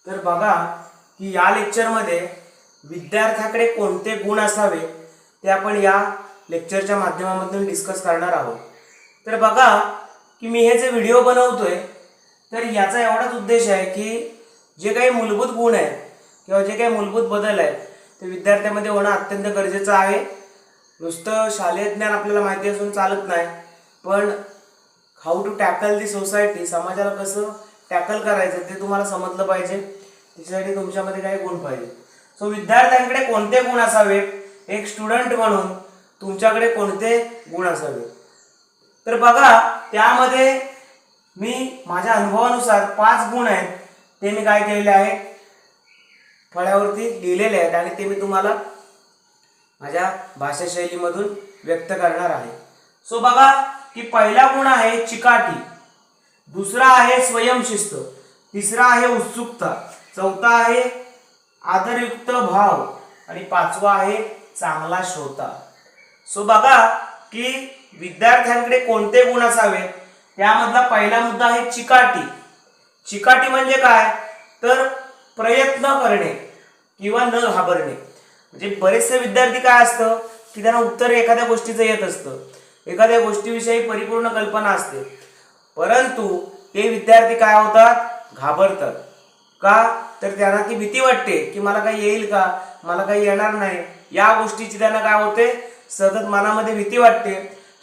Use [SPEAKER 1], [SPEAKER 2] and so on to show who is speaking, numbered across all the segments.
[SPEAKER 1] तर बघा की या लेक्चरमध्ये विद्यार्थ्याकडे कोणते गुण असावे ते आपण या लेक्चरच्या माध्यमातून डिस्कस करणार आहोत। तर बघा की मी हे जे व्हिडिओ बनवतोय तर याचा एवढाच उद्देश आहे की जे काही मूलभूत गुण आहेत किंवा जे काही मूलभूत बदल आहेत ते विद्यार्थ्यामध्ये होणं अत्यंत गरजेचं आहे। नुसतं शालेय ज्ञान आपल्याला माहिती असून चालत नाही, पण how to tackle the society, समाजाला कसं टॅकल करायचं ते तुम्हाला समजलं पाहिजे। त्याच्यासाठी तुमच्यामध्ये काही गुण पाहिजे। सो विद्यार्थ्यांकडे कोणते गुण असावे, एक स्टुडंट म्हणून तुमच्याकडे कोणते गुण असावे, तर बघा त्यामध्ये मी माझ्या अनुभवानुसार 5 गुण आहेत ते मी काय केलेले आहे फळ्यावरती लिहिलेले आहेत आणि ते मी तुम्हाला माझ्या भाषा शैलीमधून व्यक्त करणार आहे। सो बघा की पहिला गुण आहे चिकाटी, दुसरा आहे स्वयंशिस्त, तिसरा आहे उत्सुकता, चौथा आहे आदरयुक्त भाव आणि पाचवा आहे चांगला श्रोता। सो बघा की विद्यार्थ्यांकडे कोणते गुण असावे त्यामधला पहिला मुद्दा आहे चिकाटी। चिकाटी म्हणजे काय, तर प्रयत्न करणे किंवा न घाबरणे। म्हणजे बरेचसे विद्यार्थी काय असतं की त्यांना उत्तर एखाद्या गोष्टीचं येत असतं, एखाद्या गोष्टीविषयी परिपूर्ण कल्पना असते, परंतु ते विद्यार्थी काय होतात, घाबरतात। का, तर त्यांना ती भीती वाटते की मला काही येईल का, मला काही येणार नाही, या गोष्टीची त्यांना काय होते सतत मनामध्ये भीती वाटते।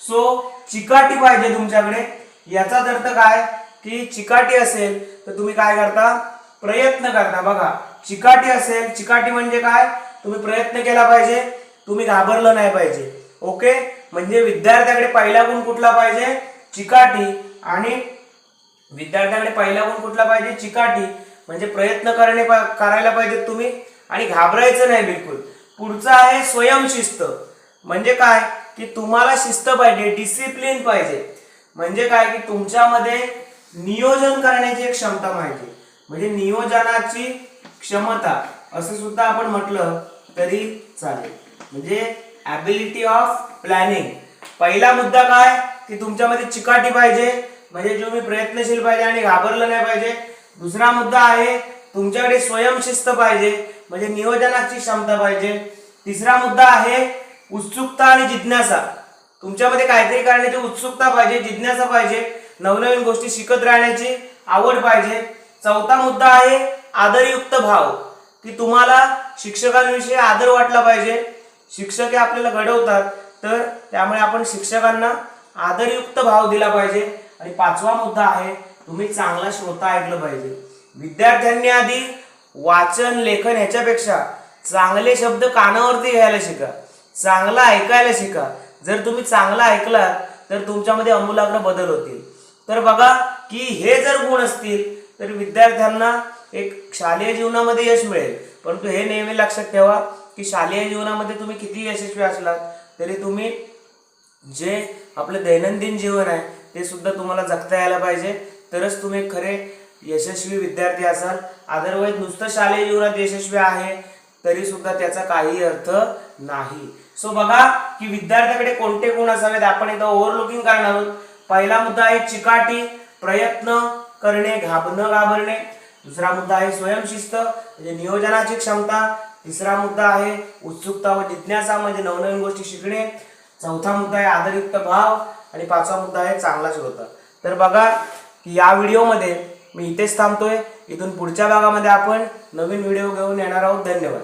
[SPEAKER 1] सो चिकाटी पाहिजे तुमच्याकडे। याचाच अर्थ काय की चिकाटी असेल तर तुम्ही काय करता, प्रयत्न करता। बघा चिकाटी असेल, चिकाटी म्हणजे काय, तुम्ही प्रयत्न केला पाहिजे, तुम्ही घाबरलं नाही पाहिजे। ओके, म्हणजे विद्यार्थ्याकडे पहिला गुण कुठला पाहिजे, चिकाटी। आणि विद्यार्थ्याकडे पहिला गुण कुठला पाहिजे, चिकाटी, म्हणजे प्रयत्न करायला पाहिजे तुम्ही आणि घाबरायचं नाही बिलकुल। पुढचा आहे स्वयंशिस्त, म्हणजे काय की तुम्हाला शिस्त पाहिजे, डिसिप्लिन पाहिजे। म्हणजे काय की तुमच्यामध्ये नियोजन करण्याची एक क्षमता पाहिजे, म्हणजे नियोजनाची क्षमता असं सुद्धा आपण म्हटलं तरी चालेल, म्हणजे ॲबिलिटी ऑफ प्लॅनिंग। पहिला मुद्दा काय की तुमच्यामध्ये चिकाटी पाहिजे, म्हणजे तुम्ही प्रयत्नशील पाहिजे आणि घाबरलं नाही पाहिजे। दुसरा मुद्दा आहे तुमच्याकडे स्वयंशिस्त पाहिजे, म्हणजे नियोजनाची क्षमता पाहिजे। तिसरा मुद्दा आहे उत्सुकता आणि जिज्ञासा, तुमच्यामध्ये काहीतरी करण्याची उत्सुकता पाहिजे, जिज्ञासा पाहिजे, नवनवीन गोष्टी शिकत राहण्याची आवड पाहिजे। चौथा मुद्दा आहे आदरयुक्त भाव, की तुम्हाला शिक्षकांविषयी आदर वाटला पाहिजे। शिक्षक हे आपल्याला घडवतात, तर त्यामुळे आपण शिक्षकांना आदरयुक्त भाव दिला पाहिजे। आणि पाचवा मुद्दा आहे तुम्ही चांगला श्रोता ऐकलं पाहिजे। विद्यार्थ्यांनी आधी वाचन लेखन ह्याच्यापेक्षा चांगले शब्द कानावरती घ्यायला शिका, चांगला ऐकायला शिका। जर तुम्ही चांगला ऐकलात तर तुमच्यामध्ये आमूलाग्र बदल होतील। तर बघा की हे जर गुण असतील तर विद्यार्थ्यांना एक शालेय जीवनामध्ये यश मिळेल। परंतु हे नेहमी लक्षात ठेवा की शालेय जीवनामध्ये तुम्ही किती यशस्वी असलात तरी तुम्ही जे आपलं दैनंदिन जीवन आहे ते सुद्धा तुम्हाला जगता यायला पाहिजे, तरच तुम्ही खरे यशस्वी विद्यार्थी असाल। अदरवाईज नुसतं शालेय जीवनात यशस्वी आहे तरी सुद्धा त्याचा काही अर्थ नाही। सो बघा की विद्यार्थ्याकडे कोणते गुण असावेत आपण एकदा ओव्हरलुकिंग करणार आहोत। पहिला मुद्दा आहे चिकाटी, प्रयत्न करणे, न घाबरणे। दुसरा मुद्दा आहे स्वयंशिस्त, म्हणजे नियोजनाची क्षमता। तिसरा मुद्दा आहे उत्सुकता व जिज्ञासा, म्हणजे नवनवीन गोष्टी शिकणे। चौथा मुद्दा आहे आदरयुक्त भाव आणि पाचवा मुद्दा आहे चांगला श्रोता। तर बघा की या व्हिडिओमध्ये मी इथेच थांबतोय, इथून पुढच्या भागामध्ये आपण नवीन व्हिडिओ घेऊन येणार आहोत। धन्यवाद।